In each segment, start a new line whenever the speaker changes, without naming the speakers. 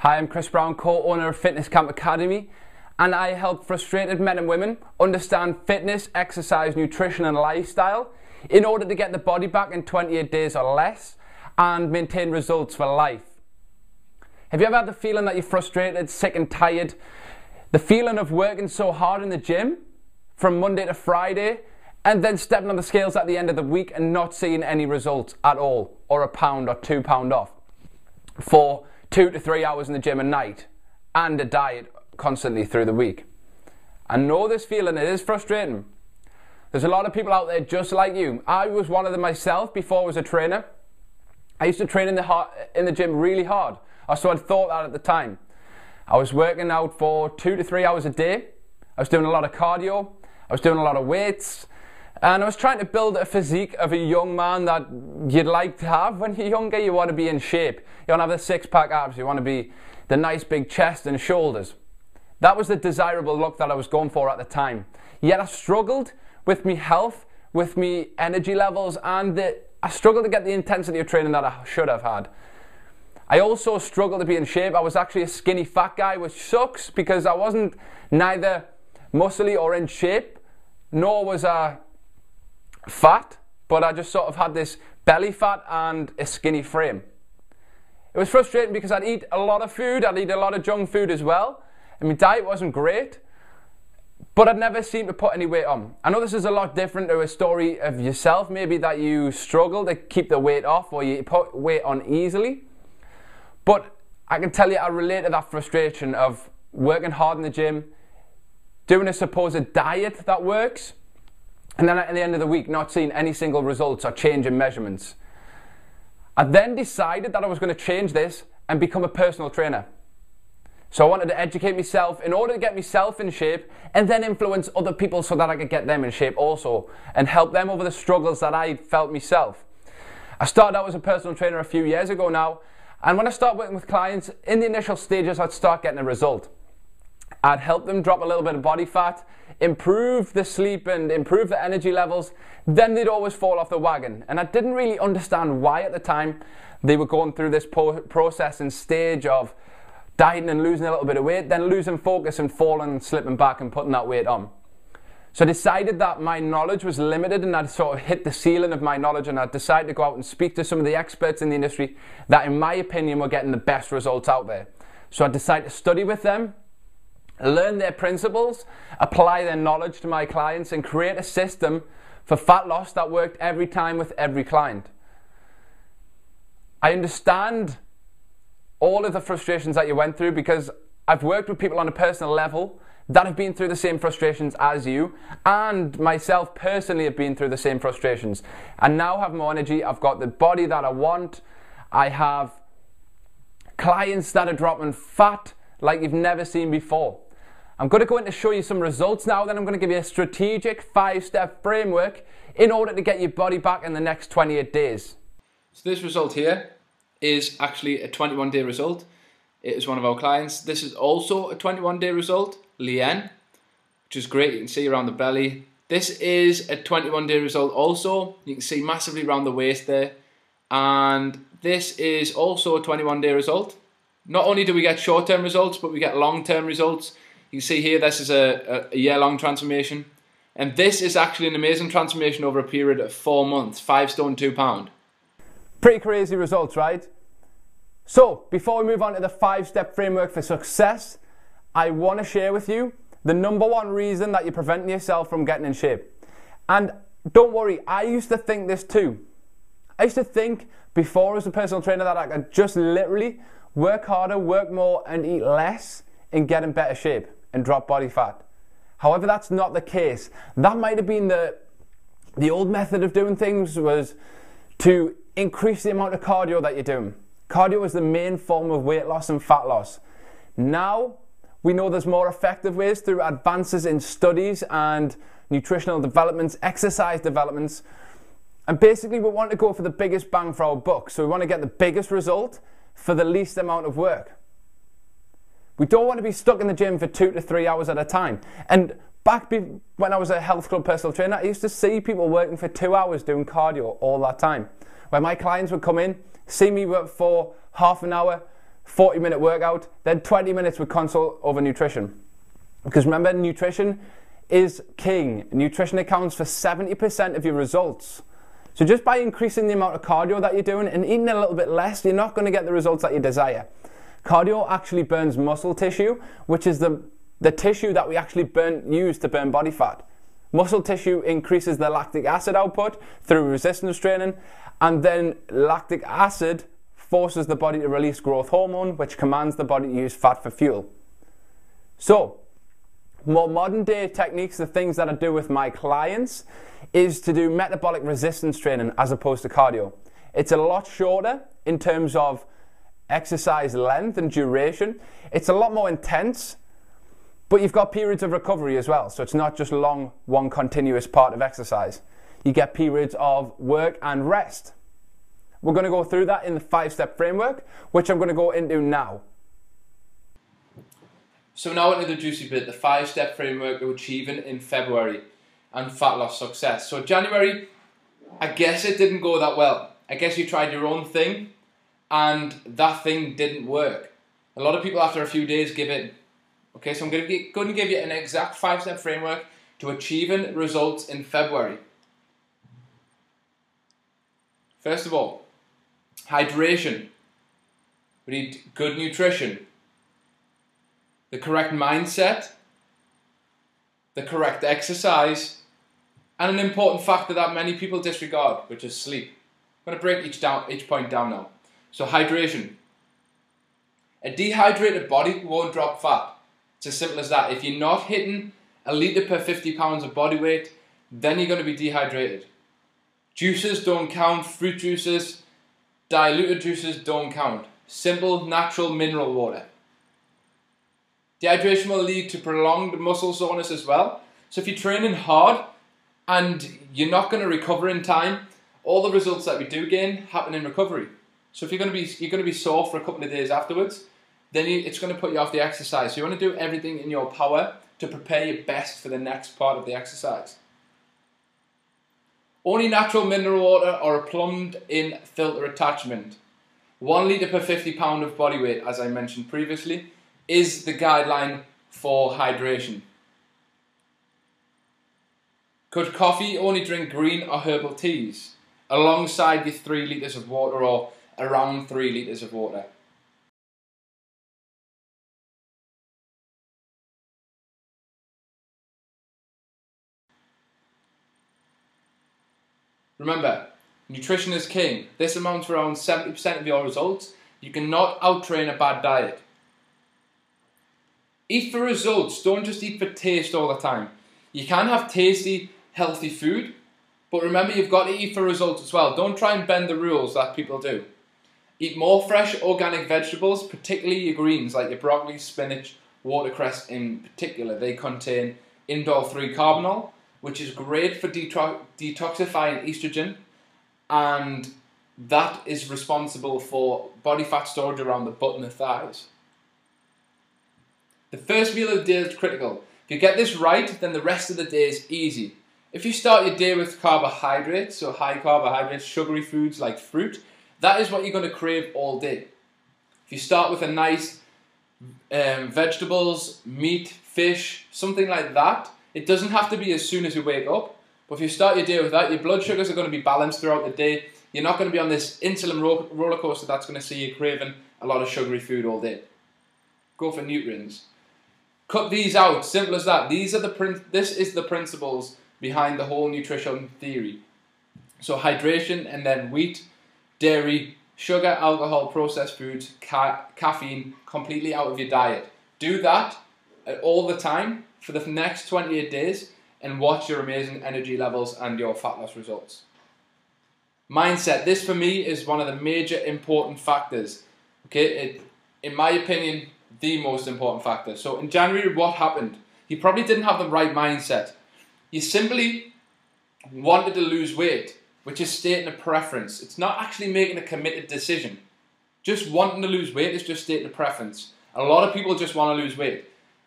Hi, I'm Chris Brown, co-owner of Fitness Camp Academy, and I help frustrated men and women understand fitness, exercise, nutrition and lifestyle in order to get the body back in 28 days or less and maintain results for life. Have you ever had the feeling that you're frustrated, sick and tired? The feeling of working so hard in the gym from Monday to Friday and then stepping on the scales at the end of the week and not seeing any results at all, or £1 or £2 off for 2 to 3 hours in the gym a night and a diet constantly through the week. I know this feeling, it is frustrating. There's a lot of people out there just like you. I was one of them myself before I was a trainer. I used to train in the gym really hard, or so I thought that at the time. I was working out for 2 to 3 hours a day. I was doing a lot of cardio, I was doing a lot of weights, and I was trying to build a physique of a young man that you'd like to have when you're younger. You want to be in shape. You want to have the six-pack abs. You want to be the nice big chest and shoulders. That was the desirable look that I was going for at the time. Yet I struggled with my health, with my energy levels, and I struggled to get the intensity of training that I should have had. I also struggled to be in shape. I was actually a skinny fat guy, which sucks because I wasn't neither muscly or in shape, nor was I fat, but I just sort of had this belly fat and a skinny frame. It was frustrating because I'd eat a lot of food, I'd eat a lot of junk food as well, and my diet wasn't great, but I'd never seemed to put any weight on. I know this is a lot different to a story of yourself, maybe that you struggle to keep the weight off or you put weight on easily, but I can tell you I relate to that frustration of working hard in the gym, doing a supposed diet that works, and then at the end of the week not seeing any single results or change in measurements. I then decided that I was going to change this and become a personal trainer. So I wanted to educate myself in order to get myself in shape and then influence other people so that I could get them in shape also and help them over the struggles that I felt myself. I started out as a personal trainer a few years ago now, and when I started working with clients, in the initial stages I'd start getting a result. I'd help them drop a little bit of body fat, improve the sleep and improve the energy levels, then they'd always fall off the wagon. And I didn't really understand why at the time they were going through this process and stage of dieting and losing a little bit of weight, then losing focus and falling, slipping back and putting that weight on. So I decided that my knowledge was limited and I'd sort of hit the ceiling of my knowledge, and I decided to go out and speak to some of the experts in the industry that in my opinion were getting the best results out there. So I decided to study with them, learn their principles, apply their knowledge to my clients and create a system for fat loss that worked every time with every client. I understand all of the frustrations that you went through because I've worked with people on a personal level that have been through the same frustrations as you, and myself personally have been through the same frustrations, and now have more energy. I've got the body that I want. I have clients that are dropping fat like you've never seen before. I'm going to go in to show you some results now, then I'm going to give you a strategic 5-step framework in order to get your body back in the next 28 days.
So this result here is actually a 21-day result. It is one of our clients. This is also a 21-day result, Lien, which is great. You can see around the belly. This is a 21-day result also. You can see massively around the waist there. And this is also a 21-day result. Not only do we get short-term results, but we get long-term results. You can see here, this is a year-long transformation. And this is actually an amazing transformation over a period of 4 months, 5 stone, 2 pound.
Pretty crazy results, right? So, before we move on to the 5-step framework for success, I want to share with you the #1 reason that you're preventing yourself from getting in shape. And don't worry, I used to think this too. I used to think before as a personal trainer that I could just literally work harder, work more and eat less and get in better shape and drop body fat. However, that's not the case. That might have been the old method of doing things, was to increase the amount of cardio that you're doing. Cardio is the main form of weight loss and fat loss. Now, we know there's more effective ways through advances in studies and nutritional developments, exercise developments, and basically we want to go for the biggest bang for our buck. So we want to get the biggest result for the least amount of work. We don't want to be stuck in the gym for 2 to 3 hours at a time. And back when I was a health club personal trainer, I used to see people working for 2 hours doing cardio all that time. Where my clients would come in, see me work for half an hour, 40-minute workout, then 20 minutes with consult over nutrition. Because remember, nutrition is king. Nutrition accounts for 70% of your results. So just by increasing the amount of cardio that you're doing and eating a little bit less, you're not going to get the results that you desire. Cardio actually burns muscle tissue, which is the tissue that we actually use to burn body fat. Muscle tissue increases the lactic acid output through resistance training, and then lactic acid forces the body to release growth hormone, which commands the body to use fat for fuel. So, more modern day techniques, the things that I do with my clients, is to do metabolic resistance training as opposed to cardio. It's a lot shorter in terms of exercise length and duration. It's a lot more intense, but you've got periods of recovery as well. So it's not just long, one continuous part of exercise. You get periods of work and rest. We're going to go through that in the 5-step framework, which I'm going to go into now.
So now into the juicy bit, the 5-step framework of achieving in February and fat loss success. So January, I guess it didn't go that well. I guess you tried your own thing and that thing didn't work. A lot of people after a few days give in. Okay, so I'm going to give you an exact 5-step framework to achieving results in February. First of all, hydration. We need good nutrition, the correct mindset, the correct exercise, and an important factor that many people disregard, which is sleep. I'm going to break each point down now. So hydration. A dehydrated body won't drop fat. It's as simple as that. If you're not hitting a litre per 50 pounds of body weight, then you're going to be dehydrated. Juices don't count. Fruit juices, diluted juices don't count. Simple, natural mineral water. Dehydration will lead to prolonged muscle soreness as well. So if you're training hard and you're not going to recover in time, all the results that we do gain happen in recovery. So if you're going to be sore for a couple of days afterwards, then it's going to put you off the exercise. So you want to do everything in your power to prepare you best for the next part of the exercise. Only natural mineral water or a plumbed in filter attachment. 1 litre per 50 pound of body weight, as I mentioned previously, is the guideline for hydration. Could coffee only drink green or herbal teas alongside your 3 litres of water or around 3 litres of water? Remember, nutrition is king. This amounts to around 70% of your results. You cannot out-train a bad diet. Eat for results. Don't just eat for taste all the time. You can have tasty, healthy food, but remember you've got to eat for results as well. Don't try and bend the rules that people do. Eat more fresh organic vegetables, particularly your greens like your broccoli, spinach, watercress in particular. They contain indole-3 carbinol, which is great for detoxifying estrogen, and that is responsible for body fat storage around the butt and the thighs. The first meal of the day is critical. If you get this right, then the rest of the day is easy. If you start your day with carbohydrates, so high carbohydrates, sugary foods like fruit, that is what you're going to crave all day. If you start with a nice vegetables, meat, fish, something like that, it doesn't have to be as soon as you wake up, but if you start your day with that, your blood sugars are going to be balanced throughout the day. You're not going to be on this insulin roller coaster that's going to see you craving a lot of sugary food all day. Go for nutrients. Cut these out, simple as that. This is the principles behind the whole nutrition theory. So hydration, and then wheat, dairy, sugar, alcohol, processed foods, caffeine, completely out of your diet. Do that all the time for the next 28 days and watch your amazing energy levels and your fat loss results. Mindset. This for me is one of the major important factors. Okay, in my opinion, the most important factor. So in January, what happened? You probably didn't have the right mindset. You simply wanted to lose weight, which is stating a preference. It's not actually making a committed decision. Just wanting to lose weight is just stating a preference. A lot of people just want to lose weight.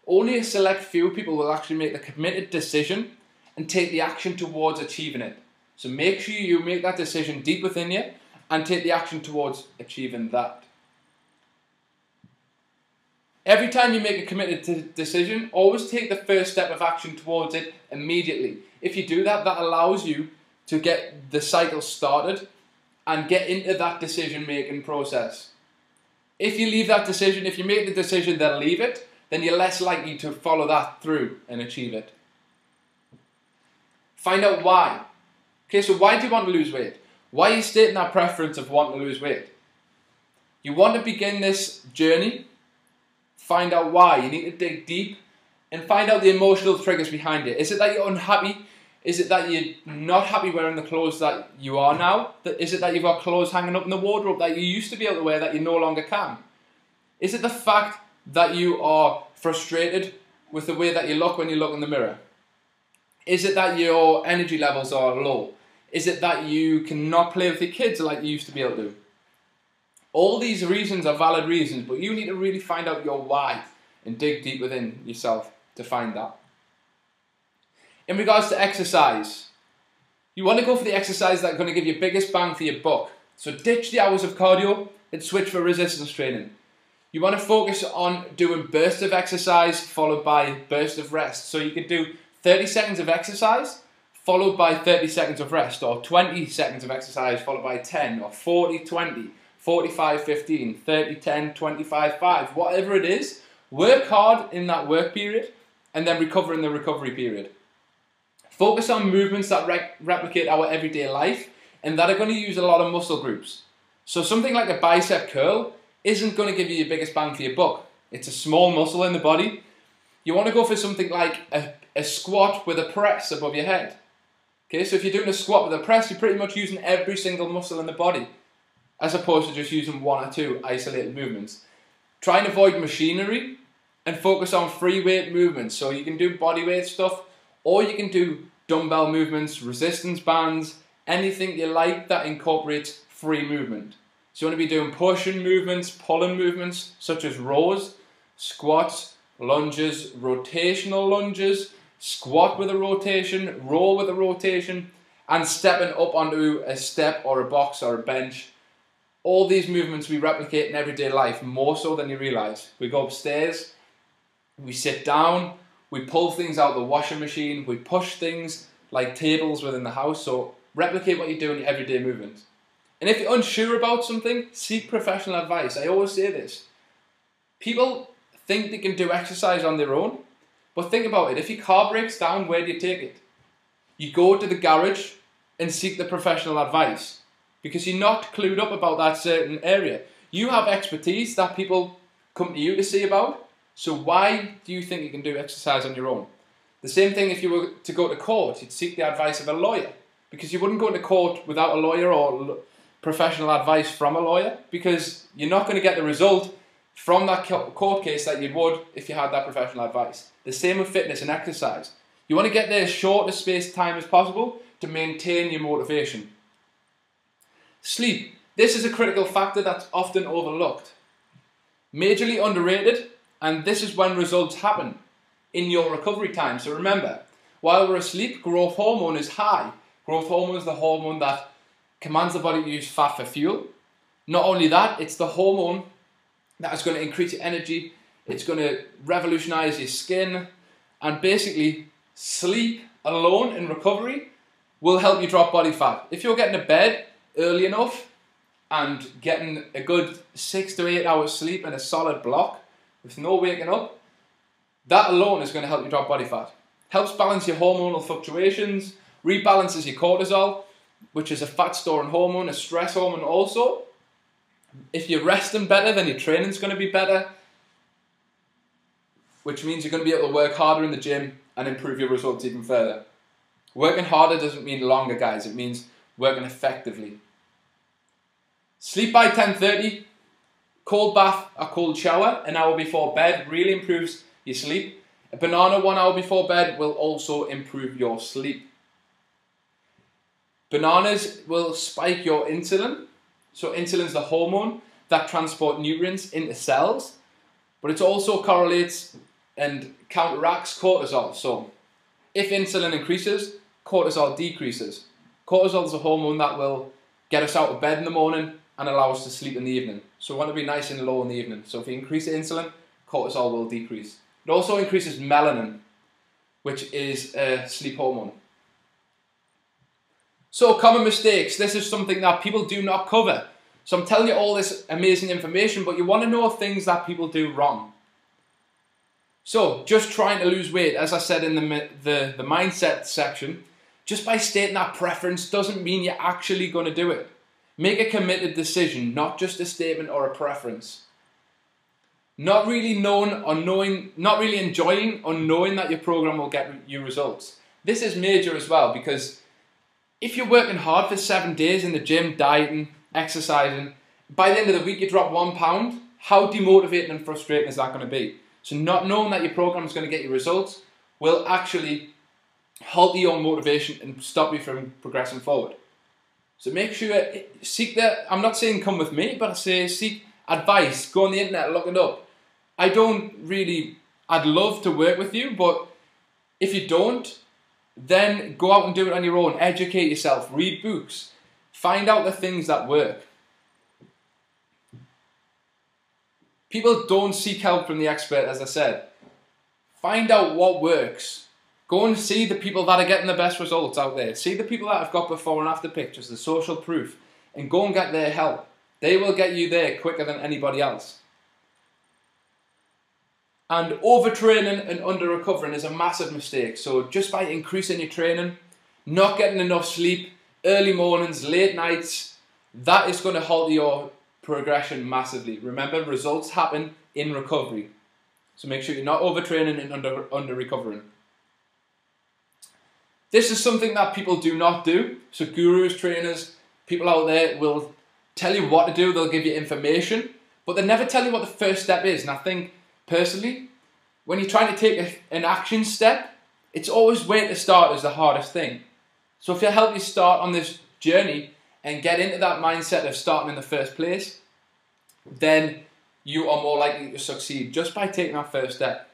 Only a select few people will actually make the committed decision and take the action towards achieving it. So make sure you make that decision deep within you and take the action towards achieving that. Every time you make a committed decision, always take the first step of action towards it immediately. If you do that, that allows you to get the cycle started and get into that decision-making process. If you leave that decision, if you make the decision then leave it, then you're less likely to follow that through and achieve it. Find out why. Okay, so why do you want to lose weight? Why are you stating that preference of wanting to lose weight? You want to begin this journey, find out why. You need to dig deep and find out the emotional triggers behind it. Is it that you're unhappy? Is it that you're not happy wearing the clothes that you are now? Is it that you've got clothes hanging up in the wardrobe that you used to be able to wear that you no longer can? Is it the fact that you are frustrated with the way that you look when you look in the mirror? Is it that your energy levels are low? Is it that you cannot play with your kids like you used to be able to? All these reasons are valid reasons, but you need to really find out your why and dig deep within yourself to find that. In regards to exercise, you want to go for the exercise that's going to give you biggest bang for your buck. So ditch the hours of cardio and switch for resistance training. You want to focus on doing bursts of exercise followed by bursts of rest. So you could do 30 seconds of exercise followed by 30 seconds of rest, or 20 seconds of exercise followed by 10, or 40, 20, 45, 15, 30, 10, 25, 5, whatever it is. Work hard in that work period and then recover in the recovery period. Focus on movements that replicate our everyday life and that are going to use a lot of muscle groups. So something like a bicep curl isn't going to give you your biggest bang for your buck. It's a small muscle in the body. You want to go for something like a squat with a press above your head. Okay, so if you're doing a squat with a press, you're pretty much using every single muscle in the body, as opposed to just using one or two isolated movements. Try and avoid machinery and focus on free weight movements. So you can do body weight stuff, or you can do dumbbell movements, resistance bands, anything you like that incorporates free movement. So you want to be doing pushing movements, pulling movements, such as rows, squats, lunges, rotational lunges, squat with a rotation, row with a rotation, and stepping up onto a step or a box or a bench. All these movements we replicate in everyday life, more so than you realise. We go upstairs, we sit down, we pull things out of the washing machine, we push things like tables within the house. So replicate what you do in your everyday movements. And if you're unsure about something, seek professional advice. I always say this. People think they can do exercise on their own, but think about it. If your car breaks down, where do you take it? You go to the garage and seek the professional advice because you're not clued up about that certain area. You have expertise that people come to you to see about. So why do you think you can do exercise on your own? The same thing if you were to go to court, you'd seek the advice of a lawyer, because you wouldn't go to court without a lawyer or professional advice from a lawyer, because you're not going to get the result from that court case that you would if you had that professional advice. The same with fitness and exercise. You want to get there as short a space of time as possible to maintain your motivation. Sleep. This is a critical factor that's often overlooked. Majorly underrated, and this is when results happen in your recovery time. So remember, while we're asleep, growth hormone is high. Growth hormone is the hormone that commands the body to use fat for fuel. Not only that, it's the hormone that is going to increase your energy. It's going to revolutionize your skin. And basically, sleep alone in recovery will help you drop body fat. If you're getting to bed early enough and getting a good 6 to 8 hours sleep in a solid block with no waking up, that alone is going to help you drop body fat. Helps balance your hormonal fluctuations, rebalances your cortisol, which is a fat storing hormone, a stress hormone also. If you're resting better, then your training's going to be better, which means you're going to be able to work harder in the gym and improve your results even further. Working harder doesn't mean longer, guys. It means working effectively. Sleep by 10:30. Cold bath or cold shower an hour before bed really improves your sleep. A banana 1 hour before bed will also improve your sleep. Bananas will spike your insulin. So insulin is the hormone that transports nutrients into cells, but it also correlates and counteracts cortisol. So if insulin increases, cortisol decreases. Cortisol is a hormone that will get us out of bed in the morning and allow us to sleep in the evening. So we want to be nice and low in the evening. So if you increase the insulin, cortisol will decrease. It also increases melanin, which is a sleep hormone. So common mistakes. This is something that people do not cover. So I'm telling you all this amazing information, but you want to know things that people do wrong. So just trying to lose weight, as I said in the mindset section, just by stating that preference doesn't mean you're actually going to do it. Make a committed decision, not just a statement or a preference. Not really enjoying or knowing that your program will get you results. This is major as well, because if you're working hard for 7 days in the gym, dieting, exercising, by the end of the week you drop 1 pound, how demotivating and frustrating is that going to be? So not knowing that your program is going to get you results will actually halt your motivation and stop you from progressing forward. So make sure, I'm not saying come with me, but I say seek advice, go on the internet, look it up. I'd love to work with you, but if you don't, then go out and do it on your own. Educate yourself, read books, find out the things that work. People don't seek help from the expert, as I said. Find out what works. Go and see the people that are getting the best results out there. See the people that have got before and after pictures, the social proof, and go and get their help. They will get you there quicker than anybody else. And overtraining and under-recovering is a massive mistake. So just by increasing your training, not getting enough sleep, early mornings, late nights, that is going to halt your progression massively. Remember, results happen in recovery. So make sure you're not overtraining and under-recovering. This is something that people do not do. So gurus, trainers, people out there will tell you what to do. They'll give you information, but they never tell you what the first step is. And I think, personally, when you're trying to take an action step, it's always where to start is the hardest thing. So if you help you start on this journey and get into that mindset of starting in the first place, then you are more likely to succeed just by taking that first step.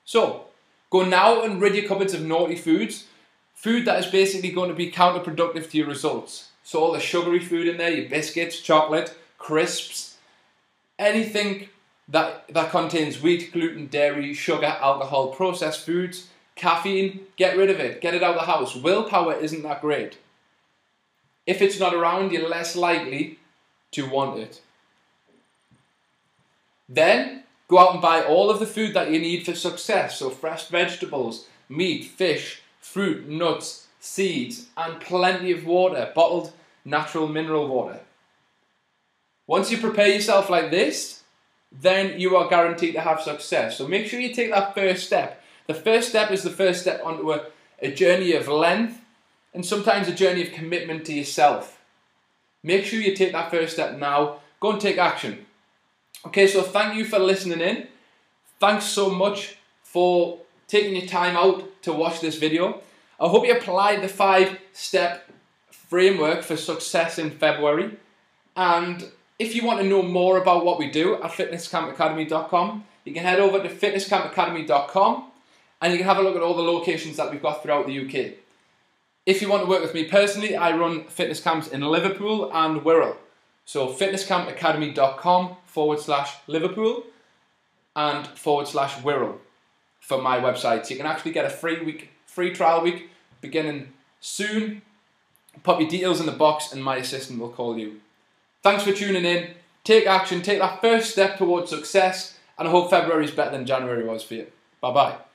So go now and rid your cupboards of naughty foods. Food that is basically going to be counterproductive to your results. So all the sugary food in there, your biscuits, chocolate, crisps, anything that contains wheat, gluten, dairy, sugar, alcohol, processed foods, caffeine, get rid of it. Get it out of the house. Willpower isn't that great. If it's not around, you're less likely to want it. Then go out and buy all of the food that you need for success. So fresh vegetables, meat, fish, fruit, nuts, seeds, and plenty of water, bottled natural mineral water. Once you prepare yourself like this, then you are guaranteed to have success. So make sure you take that first step. The first step is the first step onto a journey of length and sometimes a journey of commitment to yourself. Make sure you take that first step now. Go and take action. Okay, so thank you for listening in. Thanks so much for taking your time out to watch this video. I hope you applied the 5-step framework for success in February. And if you want to know more about what we do at fitnesscampacademy.com, you can head over to fitnesscampacademy.com and you can have a look at all the locations that we've got throughout the UK. If you want to work with me personally, I run fitness camps in Liverpool and Wirral. So fitnesscampacademy.com/Liverpool and /Wirral for my website. So you can actually get a free trial week beginning soon. Pop your details in the box and my assistant will call you. Thanks for tuning in. Take action, take that first step towards success, and I hope February is better than January was for you. Bye-bye.